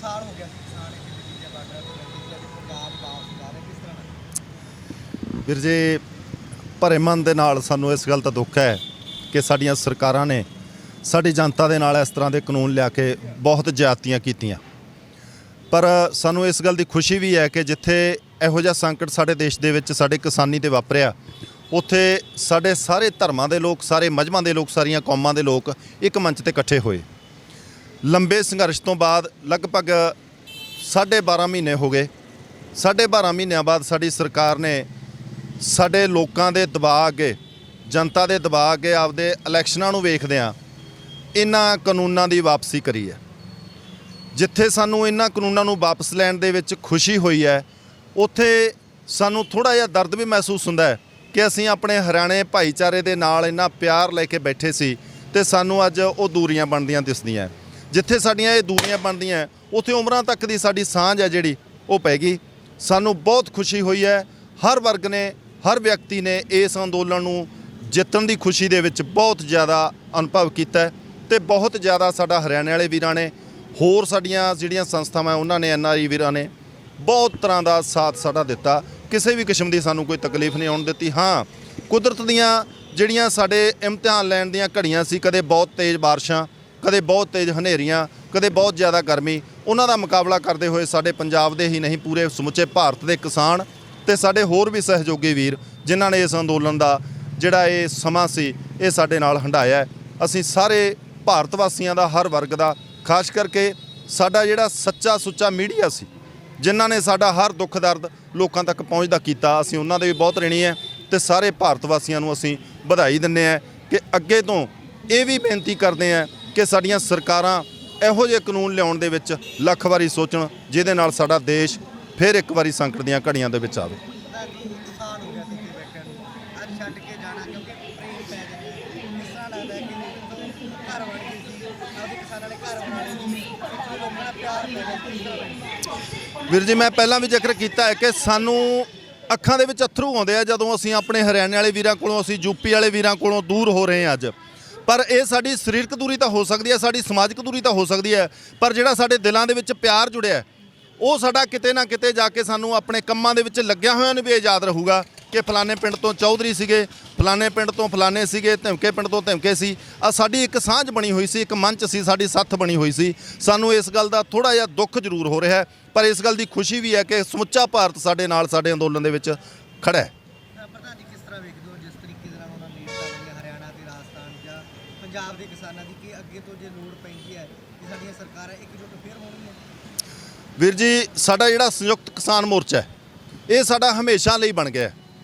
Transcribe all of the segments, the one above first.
ਸਾਲ ਹੋ ਗਿਆ ਸੀ ਕਿਸਾਨ ਇੱਥੇ ਨਤੀਜੇ ਬਾਰਡਰ ਤੋਂ ਨਤੀਜੇ ਦੇ ਪੰਜਾਬ ਵਾਪਸ ਜਾ ਰਹੇ ਕਿਸ ਤਰ੍ਹਾਂ ਵੀਰ ਜੀ, ਭਰੇ ਮਨ ਦੇ ਨਾਲ ਸਾਨੂੰ ਇਸ ਗੱਲ ਦਾ ਦੁੱਖ ਹੈ ਕਿ ਸਾਡੀਆਂ ਸਰਕਾਰਾਂ ਨੇ ਸਾਡੀ ਜਨਤਾ ਦੇ ਨਾਲ ਇਸ ਤਰ੍ਹਾਂ ਦੇ ਕਾਨੂੰਨ ਲਿਆ ਕੇ ਬਹੁਤ ਜ਼ਿਆਦਤੀਆਂ ਕੀਤੀਆਂ। ਪਰ ਸਾਨੂੰ ਇਸ ਗੱਲ ਦੀ ਖੁਸ਼ੀ ਵੀ ਹੈ ਕਿ ਜਿੱਥੇ ਇਹੋ ਜਿਹਾ ਸੰਕਟ ਸਾਡੇ ਦੇਸ਼ ਦੇ ਵਿੱਚ ਸਾਡੇ ਕਿਸਾਨੀ 'ਤੇ ਵਾਪਰਿਆ, ਉੱਥੇ ਸਾਡੇ ਸਾਰੇ ਧਰਮਾਂ ਦੇ ਲੋਕ, ਸਾਰੇ ਮਜ਼੍ਹਬਾਂ ਦੇ ਲੋਕ, ਸਾਰੀਆਂ ਕੌਮਾਂ ਦੇ ਲੋਕ ਇੱਕ ਮੰਚ 'ਤੇ ਇਕੱਠੇ ਹੋਏ। ਲੰਬੇ ਸੰਘਰਸ਼ ਤੋਂ ਬਾਅਦ ਲਗਭਗ 12.5 ਮਹੀਨੇ ਹੋ ਗਏ। 12.5 ਮਹੀਨਿਆਂ ਬਾਅਦ ਸਾਡੀ ਸਰਕਾਰ ਨੇ ਸਾਡੇ ਲੋਕਾਂ ਦੇ ਦਬਾਅ ਅੱਗੇ, ਜਨਤਾ ਦੇ ਦਬਾਅ ਅੱਗੇ, ਆਪਦੇ ਇਲੈਕਸ਼ਨਾਂ ਨੂੰ ਵੇਖਦਿਆਂ ਇਹਨਾਂ ਕਾਨੂੰਨਾਂ ਦੀ ਵਾਪਸੀ ਕਰੀ ਹੈ। ਜਿੱਥੇ ਸਾਨੂੰ ਇਹਨਾਂ ਕਾਨੂੰਨਾਂ ਨੂੰ ਵਾਪਸ ਲੈਣ ਦੇ ਵਿੱਚ ਖੁਸ਼ੀ ਹੋਈ ਹੈ, ਉੱਥੇ ਸਾਨੂੰ ਥੋੜ੍ਹਾ ਜਿਹਾ ਦਰਦ ਵੀ ਮਹਿਸੂਸ ਹੁੰਦਾ ਹੈ ਕਿ ਅਸੀਂ ਆਪਣੇ ਹਰਿਆਣੇ ਭਾਈਚਾਰੇ ਦੇ ਨਾਲ ਇੰਨਾ ਪਿਆਰ ਲੈ ਕੇ ਬੈਠੇ ਸੀ ਤੇ ਸਾਨੂੰ ਅੱਜ ਉਹ ਦੂਰੀਆਂ ਬਣਦੀਆਂ ਦਿਸਦੀਆਂ। ਜਿੱਥੇ ਸਾਡੀਆਂ ਇਹ ਦੂਰੀਆਂ ਬਣਦੀਆਂ, ਉੱਥੇ ਉਮਰਾਂ ਤੱਕ ਦੀ ਸਾਡੀ ਸਾਂਝ ਹੈ ਜਿਹੜੀ ਉਹ ਪੈ ਗਈ। ਸਾਨੂੰ ਬਹੁਤ ਖੁਸ਼ੀ ਹੋਈ ਹੈ। ਹਰ ਵਰਗ ਨੇ, ਹਰ ਵਿਅਕਤੀ ਨੇ ਇਸ ਅੰਦੋਲਨ ਨੂੰ ਜਿੱਤਣ ਦੀ ਖੁਸ਼ੀ ਦੇ ਵਿੱਚ ਬਹੁਤ ਜ਼ਿਆਦਾ ਅਨੁਭਵ ਕੀਤਾ ਤੇ ਬਹੁਤ ਜ਼ਿਆਦਾ ਸਾਡਾ ਹਰਿਆਣੇ ਵਾਲੇ ਵੀਰਾਂ ਨੇ, ਹੋਰ ਸਾਡੀਆਂ ਜਿਹੜੀਆਂ ਸੰਸਥਾਵਾਂ ਉਹਨਾਂ ਨੇ, NRI ਵੀਰਾਂ ਨੇ ਬਹੁਤ ਤਰ੍ਹਾਂ ਦਾ ਸਾਥ ਸਾਡਾ ਦਿੱਤਾ। ਕਿਸੇ ਵੀ ਕਿਸਮ ਦੀ ਸਾਨੂੰ ਕੋਈ ਤਕਲੀਫ ਨਹੀਂ ਆਉਣ ਦਿੱਤੀ। ਹਾਂ, ਕੁਦਰਤ ਦੀਆਂ ਜਿਹੜੀਆਂ ਸਾਡੇ ਇਮਤਿਹਾਨ ਲੈਣ ਦੀਆਂ ਘੜੀਆਂ ਸੀ, ਕਦੇ ਬਹੁਤ ਤੇਜ਼ ਬਾਰਿਸ਼ਾਂ, ਕਦੇ ਬਹੁਤ ਤੇਜ਼ ਹਨੇਰੀਆਂ, ਕਦੇ ਬਹੁਤ ਜ਼ਿਆਦਾ ਗਰਮੀ, ਉਹਨਾਂ ਦਾ ਮੁਕਾਬਲਾ ਕਰਦੇ ਹੋਏ ਸਾਡੇ ਪੰਜਾਬ ਦੇ ਹੀ ਨਹੀਂ, ਪੂਰੇ ਸਮੁੱਚੇ ਭਾਰਤ ਦੇ ਕਿਸਾਨ ਤੇ ਸਾਡੇ ਹੋਰ ਵੀ ਸਹਿਯੋਗੀ ਵੀਰ ਜਿਨ੍ਹਾਂ ਨੇ ਇਸ ਅੰਦੋਲਨ ਦਾ ਜਿਹੜਾ ਇਹ ਸਮਾਂ ਸੀ ਇਹ ਸਾਡੇ ਨਾਲ ਹੰਢਾਇਆ। ਅਸੀਂ ਸਾਰੇ ਭਾਰਤ ਵਾਸੀਆਂ ਦਾ, ਹਰ ਵਰਗ ਦਾ, ਖਾਸ ਕਰਕੇ ਸਾਡਾ ਜਿਹੜਾ ਸੱਚਾ ਸੁੱਚਾ ਮੀਡੀਆ ਸੀ, ਜਿਨ੍ਹਾਂ ਨੇ ਸਾਡਾ ਹਰ ਦੁੱਖ ਦਰਦ ਲੋਕਾਂ ਤੱਕ ਪਹੁੰਚਦਾ ਕੀਤਾ, ਅਸੀਂ ਉਹਨਾਂ ਦੇ ਵੀ ਬਹੁਤ ਰਿਣੀ ਹੈ। ਤੇ ਸਾਰੇ ਭਾਰਤ ਵਾਸੀਆਂ ਨੂੰ ਅਸੀਂ ਵਧਾਈ ਦਿੰਦੇ ਹਾਂ ਕਿ ਅੱਗੇ ਤੋਂ ਇਹ ਵੀ ਬੇਨਤੀ ਕਰਦੇ ਹਾਂ ਕਿ ਸਾਡੀਆਂ ਸਰਕਾਰਾਂ ਇਹੋ ਜਿਹੇ ਕਾਨੂੰਨ ਲਿਆਉਣ ਦੇ ਵਿੱਚ ਲੱਖ ਵਾਰੀ ਸੋਚਣ, ਜਿਹਦੇ ਨਾਲ ਸਾਡਾ ਦੇਸ਼ ਫਿਰ ਇੱਕ ਵਾਰੀ ਸੰਕਟ ਦੀਆਂ ਘੜੀਆਂ ਦੇ ਵਿੱਚ ਆਵੇ। ਕਿਸਾਨ ਹੋ ਗਿਆ ਸੀ ਇੱਥੇ ਬੈਠਣ ਨੂੰ, ਅੱਜ ਛੱਡ ਕੇ ਜਾਣਾ ਕਿਉਂਕਿ ਟ੍ਰੇਨ ਪੈ ਜਾਂਦੀ ਹੈ। ਇਸ ਤਰ੍ਹਾਂ ਲੱਗਦਾ ਹੈ ਕਿ ਘਰ ਬਣ ਗਏ ਸੀ, ਆਪਦੇ ਕਿਸਾਨਾਂ ਨੇ ਘਰ ਬਣਾ ਲਏ ਸੀ, ਇੱਥੇ ਲੋਕਾਂ ਦਾ ਪਿਆਰ ਪੈ ਗਿਆ। ਕਿਸ ਤਰ੍ਹਾਂ ਲੱਗਦਾ? ਵੀਰ ਜੀ, ਮੈਂ ਪਹਿਲਾਂ ਵੀ ਜ਼ਿਕਰ ਕੀਤਾ ਹੈ ਕਿ ਸਾਨੂੰ ਅੱਖਾਂ ਦੇ ਵਿੱਚ ਅੱਥਰੂ ਆਉਂਦੇ ਆ ਜਦੋਂ ਅਸੀਂ ਆਪਣੇ ਹਰਿਆਣੇ ਵਾਲੇ ਵੀਰਾਂ ਕੋਲੋਂ, ਅਸੀਂ ਯੂਪੀ ਵਾਲੇ ਵੀਰਾਂ ਕੋਲੋਂ ਦੂਰ ਹੋ ਰਹੇ ਹਾਂ ਅੱਜ। ਪਰ ਇਹ ਸਾਡੀ ਸਰੀਰਕ ਦੂਰੀ ਤਾਂ ਹੋ ਸਕਦੀ ਹੈ, ਸਾਡੀ ਸਮਾਜਿਕ ਦੂਰੀ ਤਾਂ ਹੋ ਸਕਦੀ ਹੈ, ਪਰ ਜਿਹੜਾ ਸਾਡੇ ਦਿਲਾਂ ਦੇ ਵਿੱਚ ਪਿਆਰ ਜੁੜਿਆ ਉਹ ਸਾਡਾ ਕਿਤੇ ਨਾ ਕਿਤੇ ਜਾ ਕੇ ਸਾਨੂੰ ਆਪਣੇ ਕੰਮਾਂ ਦੇ ਵਿੱਚ ਲੱਗਿਆ ਹੋਇਆਂ ਨੂੰ ਵੀ ਇਹ ਯਾਦ ਰਹੂਗਾ ਕਿ ਫਲਾਣੇ ਪਿੰਡ ਤੋਂ ਚੌਧਰੀ ਸੀਗੇ, ਫਲਾਣੇ ਪਿੰਡ ਤੋਂ ਫਲਾਣੇ ਸੀਗੇ, ਧਮਕੇ ਪਿੰਡ ਤੋਂ ਧਮਕੇ ਸੀ। ਸਾਡੀ ਇੱਕ ਸਾਂਝ ਬਣੀ ਹੋਈ ਸੀ, ਇੱਕ ਮੰਚ ਸੀ, ਸਾਡੀ ਸੱਥ ਬਣੀ ਹੋਈ ਸੀ। ਸਾਨੂੰ ਇਸ ਗੱਲ ਦਾ ਥੋੜ੍ਹਾ ਜਿਹਾ ਦੁੱਖ ਜ਼ਰੂਰ ਹੋ ਰਿਹਾ, ਪਰ ਇਸ ਗੱਲ ਦੀ ਖੁਸ਼ੀ ਵੀ ਹੈ ਕਿ ਸਮੁੱਚਾ ਭਾਰਤ ਸਾਡੇ ਨਾਲ, ਸਾਡੇ ਅੰਦੋਲਨ ਦੇ ਵਿੱਚ ਖੜ੍ਹਾ ਹੈ। ਪ੍ਰਧਾਨ ਜੀ, ਕਿਸ ਤਰ੍ਹਾਂ ਵੇਖਦੇ ਹੋ ਜਿਸ ਤਰੀਕੇ ਦੇ ਨਾਲ ਉਹਨਾਂ ਨੇ ਹਰਿਆਣਾ ਤੇ ਰਾਜਸਥਾਨ ਜਾਂ ਪੰਜਾਬ ਦੇ ਕਿਸਾਨਾਂ ਦੀ, ਕਿ ਅੱਗੇ ਤੋਂ ਜੇ ਲੋੜ ਪੈਂਦੀ ਹੈ ਕਿ ਸਾਡੀਆਂ ਸਰਕਾਰਾਂ ਇਕਜੁੱਟ ਫਿਰ ਹੋਣਗੀਆਂ? ਵੀਰ ਜੀ, ਸਾਡਾ ਜਿਹੜਾ ਸੰਯੁਕਤ ਕਿਸਾਨ ਮੋਰਚਾ ਹੈ ਇਹ ਸਾਡਾ ਹਮੇਸ਼ਾ ਲਈ ਬਣ ਗਿਆ।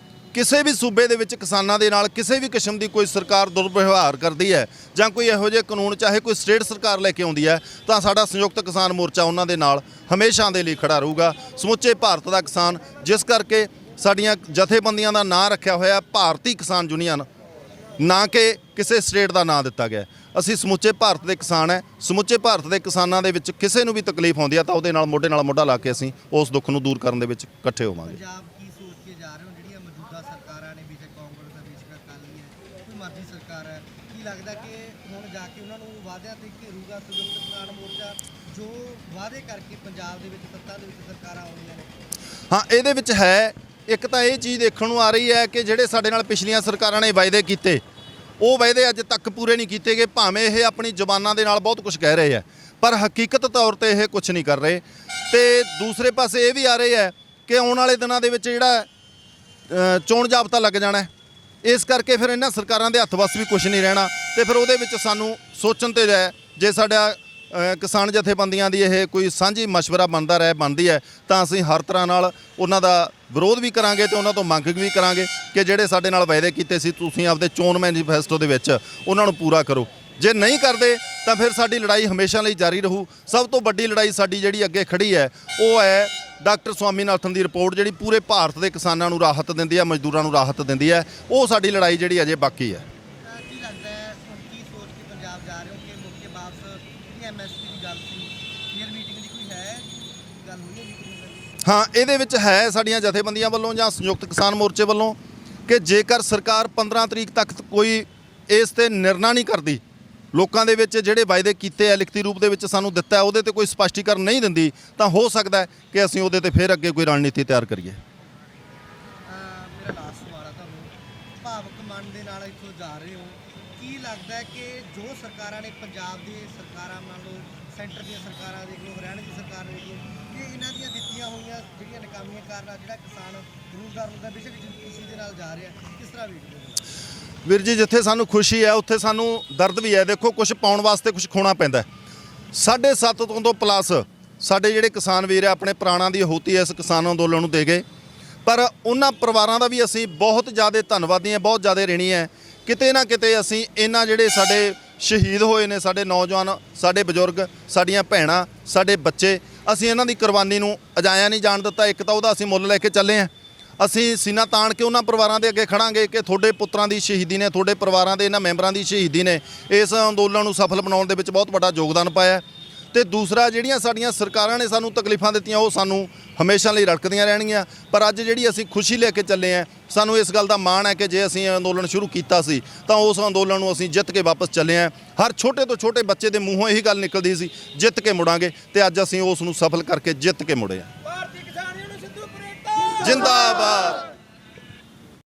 ਕਿਸੇ ਵੀ ਸੂਬੇ ਦੇ ਵਿੱਚ ਕਿਸਾਨਾਂ ਦੇ ਨਾਲ ਕਿਸੇ ਵੀ ਕਿਸਮ ਦੀ ਕੋਈ ਸਰਕਾਰ ਦੁਰਵਿਵਹਾਰ ਕਰਦੀ ਹੈ ਜਾਂ ਕੋਈ ਇਹੋ ਜਿਹੇ ਕਾਨੂੰਨ ਚਾਹੇ ਕੋਈ ਸਟੇਟ ਸਰਕਾਰ ਲੈ ਕੇ ਆਉਂਦੀ ਹੈ, ਤਾਂ ਸਾਡਾ ਸੰਯੁਕਤ ਕਿਸਾਨ ਮੋਰਚਾ ਉਹਨਾਂ ਦੇ ਨਾਲ ਹਮੇਸ਼ਾ ਦੇ ਲਈ ਖੜਾ ਰਹੂਗਾ। ਸਮੁੱਚੇ ਭਾਰਤ ਦਾ ਕਿਸਾਨ, ਜਿਸ ਕਰਕੇ ਸਾਡੀਆਂ ਜਥੇਬੰਦੀਆਂ ਦਾ ਨਾਂ ਰੱਖਿਆ ਹੋਇਆ ਭਾਰਤੀ ਕਿਸਾਨ ਯੂਨੀਅਨ, ਨਾ ਕਿ ਕਿਸੇ ਸਟੇਟ ਦਾ ਨਾਂ ਦਿੱਤਾ ਗਿਆ। ਅਸੀਂ ਸਮੁੱਚੇ ਭਾਰਤ ਦੇ ਕਿਸਾਨ ਹੈ। ਸਮੁੱਚੇ ਭਾਰਤ ਦੇ ਕਿਸਾਨਾਂ ਦੇ ਵਿੱਚ ਕਿਸੇ ਨੂੰ ਵੀ ਤਕਲੀਫ ਆਉਂਦੀ ਹੈ ਤਾਂ ਉਹਦੇ ਨਾਲ ਮੋਢਾ ਲਾ ਕੇ ਅਸੀਂ ਉਸ ਦੁੱਖ ਨੂੰ ਦੂਰ ਕਰਨ ਦੇ ਵਿੱਚ ਇਕੱਠੇ ਹੋਵਾਂਗੇ। ਪੰਜਾਬ ਕੀ ਸੋਚ ਕੇ ਜਾ ਰਹੇ ਹੋ? ਜਿਹੜੀਆਂ ਮੌਜੂਦਾ ਸਰਕਾਰਾਂ ਨੇ, ਬੇਸ਼ੱਕ ਕਾਂਗਰਸ ਹੈ, ਬੇਸ਼ੱਕ ਅਕਾਲੀ ਹੈ, ਕੋਈ ਮਰਜ਼ੀ ਸਰਕਾਰ ਹੈ, ਕੀ ਲੱਗਦਾ ਕਿ ਹੁਣ ਜਾ ਕੇ ਉਹਨਾਂ ਨੂੰ ਵਾਅਦਿਆਂ ਤੇ ਘੇਰੂਗਾ ਸੰਯੁਕਤ ਕਿਸਾਨ ਮੋਰਚਾ, ਜੋ ਵਾਅਦੇ ਕਰਕੇ ਪੰਜਾਬ ਦੇ ਵਿੱਚ ਸੱਤਾ ਦੇ ਵਿੱਚ ਸਰਕਾਰਾਂ ਆਉਂਦੀਆਂ ਨੇ? ਹਾਂ, ਇਹਦੇ ਵਿੱਚ ਹੈ। ਇੱਕ ਤਾਂ ਇਹ ਚੀਜ਼ ਦੇਖਣ ਨੂੰ ਆ ਰਹੀ ਹੈ ਕਿ ਜਿਹੜੇ ਸਾਡੇ ਨਾਲ ਪਿਛਲੀਆਂ ਸਰਕਾਰਾਂ ਨੇ ਵਾਅਦੇ ਕੀਤੇ, ਉਹ ਵਾਅਦੇ ਅੱਜ ਤੱਕ ਪੂਰੇ ਨਹੀਂ ਕੀਤੇ ਗਏ। ਭਾਵੇਂ ਇਹ ਆਪਣੀ ਜ਼ਬਾਨਾਂ ਦੇ ਨਾਲ ਬਹੁਤ ਕੁਝ ਕਹਿ ਰਹੇ ਹੈ, ਪਰ ਹਕੀਕਤ ਤੌਰ ਤੇ ਇਹ ਕੁਝ ਨਹੀਂ ਕਰ ਰਹੇ। ਤੇ ਦੂਸਰੇ ਪਾਸੇ ਇਹ ਵੀ ਆ ਰਹੇ ਹੈ ਕਿ ਆਉਣ ਵਾਲੇ ਦਿਨਾਂ ਦੇ ਵਿੱਚ ਜਿਹੜਾ ਚੋਣ ਜਾਬਤਾ ਲੱਗ ਜਾਣਾ, ਇਸ ਕਰਕੇ ਫਿਰ ਇਹਨਾਂ ਸਰਕਾਰਾਂ ਦੇ ਹੱਥ ਵੱਸ ਵੀ ਕੁਝ ਨਹੀਂ ਰਹਿਣਾ। ਤੇ ਫਿਰ ਉਹਦੇ ਵਿੱਚ ਸਾਨੂੰ ਸੋਚਣ ਤੇ ਜਾਏ, ਜੇ ਸਾਡਾ ਕਿਸਾਨ ਜਥੇਬੰਦੀਆਂ ਦੀ ਇਹ ਕੋਈ ਸਾਂਝੀ ਮਸ਼ਵਰਾ ਬਣਦੀ ਹੈ ਤਾਂ ਅਸੀਂ ਹਰ ਤਰ੍ਹਾਂ ਨਾਲ ਉਹਨਾਂ ਦਾ ਵਿਰੋਧ ਵੀ ਕਰਾਂਗੇ ਤੇ ਉਹਨਾਂ ਤੋਂ ਮੰਗ ਵੀ ਕਰਾਂਗੇ ਕਿ ਜਿਹੜੇ ਸਾਡੇ ਨਾਲ ਵਾਅਦੇ ਕੀਤੇ ਸੀ ਤੁਸੀਂ ਆਪਦੇ ਚੋਣ ਮੈਨੀਫੈਸਟੋ ਦੇ ਵਿੱਚ ਉਹਨਾਂ ਨੂੰ ਪੂਰਾ ਕਰੋ। ਜੇ ਨਹੀਂ ਕਰਦੇ ਤਾਂ ਫਿਰ ਸਾਡੀ ਲੜਾਈ ਹਮੇਸ਼ਾ ਲਈ ਜਾਰੀ ਰਹੂ। ਸਭ ਤੋਂ ਵੱਡੀ ਲੜਾਈ ਸਾਡੀ ਜਿਹੜੀ ਅੱਗੇ ਖੜੀ ਹੈ ਉਹ ਹੈ ਡਾਕਟਰ ਸਵਾਮੀਨਾਥਨ ਦੀ ਰਿਪੋਰਟ, ਜਿਹੜੀ ਪੂਰੇ ਭਾਰਤ ਦੇ ਕਿਸਾਨਾਂ ਨੂੰ ਰਾਹਤ ਦਿੰਦੀ ਹੈ, ਮਜ਼ਦੂਰਾਂ ਨੂੰ ਰਾਹਤ ਦਿੰਦੀ ਹੈ। ਉਹ ਸਾਡੀ ਲੜਾਈ ਜਿਹੜੀ ਅਜੇ ਬਾਕੀ ਹੈ। ਕੀ ਲੱਗਦਾ ਹੈ ਹੁਣ ਕੀ ਸੋਚ ਕੇ ਪੰਜਾਬ ਜਾ ਰਹੇ ਹੋ ਕਿ ਮੁੜ ਕੇ ਵਾਪਸ MSP ਦੀ ਗੱਲ ਸੀ, ਫਿਰ ਮੀਟਿੰਗ ਦੀ ਕੋਈ ਹੈ ਗੱਲ ਹੋਈ ਹੈ ਮੀਟਿੰਗ? ਹਾਂ, ਇਹਦੇ ਵਿੱਚ ਹੈ ਸਾਡੀਆਂ ਜਥੇਬੰਦੀਆਂ ਵੱਲੋਂ ਜਾਂ ਸੰਯੁਕਤ ਕਿਸਾਨ ਮੋਰਚੇ ਵੱਲੋਂ ਕਿ ਜੇਕਰ ਸਰਕਾਰ 15 ਤਰੀਕ ਤੱਕ ਕੋਈ ਇਸ ਤੇ ਨਿਰਣਾ ਨਹੀਂ ਕਰਦੀ, ਲੋਕਾਂ ਦੇ ਵਿੱਚ ਜਿਹੜੇ ਵਾਅਦੇ ਕੀਤੇ ਆ ਲਿਖਤੀ ਰੂਪ ਦੇ ਵਿੱਚ ਸਾਨੂੰ ਦਿੱਤਾ ਹੈ, ਉਹਦੇ ਤੇ ਕੋਈ ਸਪਸ਼ਟੀਕਰਨ ਨਹੀਂ ਦਿੰਦੀ ਤਾਂ ਹੋ ਸਕਦਾ ਹੈ ਕਿ ਅਸੀਂ ਉਹਦੇ ਤੇ ਫਿਰ ਅੱਗੇ ਕੋਈ ਰਣਨੀਤੀ ਤਿਆਰ ਕਰੀਏ। ਮੇਰਾ ਲਾਸਟ ਸਵਾਲ ਆ ਤੁਹਾਨੂੰ, ਭਾਵਕ ਮਨ ਦੇ ਨਾਲ ਇੱਥੋਂ ਜਾ ਰਹੇ ਹੋ, ਕੀ ਲੱਗਦਾ ਹੈ ਕਿ ਜੋ ਸਰਕਾਰਾਂ ਨੇ ਪੰਜਾਬ ਦੀ ਸਰਕਾਰਾਂ ਮੰਨ ਲਓ ਸੈਂਟਰ ਦੀਆਂ ਸਰਕਾਰਾਂ ਦੇਖ ਲਓ, ਹਰਿਆਣਾ ਦੀ ਸਰਕਾਰ ਦੇਖ ਲਓ, ਕਿ ਇਹਨਾਂ ਦੀਆਂ ਦਿੱਤੀਆਂ ਹੋਈਆਂ ਜਿਹੜੀਆਂ ਨਾਕਾਮੀਆਂ ਕਾਰਨ ਜਿਹੜਾ ਕਿਸਾਨ ਰੋਜ਼ਗਾਰ ਹੁੰਦਾ ਬੇਸ਼ੱਕ ਖੁਸ਼ੀ ਦੇ ਨਾਲ ਜਾ ਰਿਹਾ, ਕਿਸ ਤਰ੍ਹਾਂ ਵੇਖਦੇ ਹੋ? ਵੀਰ ਜੀ, ਜਿੱਥੇ ਸਾਨੂੰ ਖੁਸ਼ੀ ਹੈ ਉੱਥੇ ਸਾਨੂੰ ਦਰਦ ਵੀ ਹੈ। ਦੇਖੋ, ਕੁਝ ਪਾਉਣ ਵਾਸਤੇ ਕੁਝ ਖੋਣਾ ਪੈਂਦਾ। 7.5 ਤੋਂ ਪਲੱਸ ਸਾਡੇ ਜਿਹੜੇ ਕਿਸਾਨ ਵੀਰ ਆ ਆਪਣੇ ਪ੍ਰਾਣਾਂ ਦੀ ਆਹੂਤੀ ਇਸ ਕਿਸਾਨ ਅੰਦੋਲਨ ਨੂੰ ਦੇ ਗਏ, ਪਰ ਉਹਨਾਂ ਪਰਿਵਾਰਾਂ ਦਾ ਵੀ ਅਸੀਂ ਬਹੁਤ ਜ਼ਿਆਦਾ ਧੰਨਵਾਦੀ ਹਾਂ, ਬਹੁਤ ਜ਼ਿਆਦਾ ਰਿਣੀ ਹੈ। ਕਿਤੇ ਨਾ ਕਿਤੇ ਅਸੀਂ ਇਹਨਾਂ ਜਿਹੜੇ ਸਾਡੇ ਸ਼ਹੀਦ ਹੋਏ ਨੇ, ਸਾਡੇ ਨੌਜਵਾਨ, ਸਾਡੇ ਬਜ਼ੁਰਗ, ਸਾਡੀਆਂ ਭੈਣਾਂ, ਸਾਡੇ ਬੱਚੇ, ਅਸੀਂ ਇਹਨਾਂ ਦੀ ਕੁਰਬਾਨੀ ਨੂੰ ਅਜਾਇਆ ਨਹੀਂ ਜਾਣ ਦਿੱਤਾ। ਇੱਕ ਤਾਂ ਉਹਦਾ ਅਸੀਂ ਮੁੱਲ ਲੈ ਕੇ ਚੱਲੇ ਹਾਂ। ਅਸੀਂ ਸੀਨਾ ਤਾਣ ਕੇ ਉਹਨਾਂ ਪਰਿਵਾਰਾਂ ਦੇ ਅੱਗੇ ਖੜਾਂਗੇ ਕਿ ਤੁਹਾਡੇ ਪੁੱਤਰਾਂ ਦੀ ਸ਼ਹੀਦੀ ਨੇ, ਤੁਹਾਡੇ ਪਰਿਵਾਰਾਂ ਦੇ ਇਹਨਾਂ ਮੈਂਬਰਾਂ ਦੀ ਸ਼ਹੀਦੀ ਨੇ ਇਸ ਅੰਦੋਲਨ ਨੂੰ ਸਫਲ ਬਣਾਉਣ ਦੇ ਵਿੱਚ ਬਹੁਤ ਵੱਡਾ ਯੋਗਦਾਨ ਪਾਇਆ। ਤੇ ਦੂਸਰਾ, ਜਿਹੜੀਆਂ ਸਾਡੀਆਂ ਸਰਕਾਰਾਂ ਨੇ ਸਾਨੂੰ ਤਕਲੀਫਾਂ ਦਿੱਤੀਆਂ ਉਹ ਸਾਨੂੰ ਹਮੇਸ਼ਾ ਲਈ ਰੜਕਦੀਆਂ ਰਹਿਣਗੀਆਂ, ਪਰ ਅੱਜ ਜਿਹੜੀ ਅਸੀਂ ਖੁਸ਼ੀ ਲੈ ਕੇ ਚੱਲੇ ਹਾਂ, ਸਾਨੂੰ ਇਸ ਗੱਲ ਦਾ ਮਾਣ ਹੈ ਕਿ ਜੇ ਅਸੀਂ ਅੰਦੋਲਨ ਸ਼ੁਰੂ ਕੀਤਾ ਸੀ ਤਾਂ ਉਸ ਅੰਦੋਲਨ ਨੂੰ ਅਸੀਂ ਜਿੱਤ ਕੇ ਵਾਪਸ ਚੱਲੇ ਹਾਂ। ਹਰ ਛੋਟੇ ਤੋਂ ਛੋਟੇ ਬੱਚੇ ਦੇ ਮੂੰਹੋਂ ਇਹੀ ਗੱਲ ਨਿਕਲਦੀ ਸੀ, ਜਿੱਤ ਕੇ ਮੁੜਾਂਗੇ, ਤੇ ਅੱਜ ਅਸੀਂ ਉਸ ਨੂੰ ਸਫਲ ਕਰਕੇ ਜਿੱਤ ਕੇ ਮੁੜੇ ਹਾਂ। ਭਾਰਤੀ ਕਿਸਾਨ ਯੂਨੀਅਨ ਸਿੱਧੂਪੁਰ ਏਕਤਾ ਜਿੰਦਾਬਾਦ।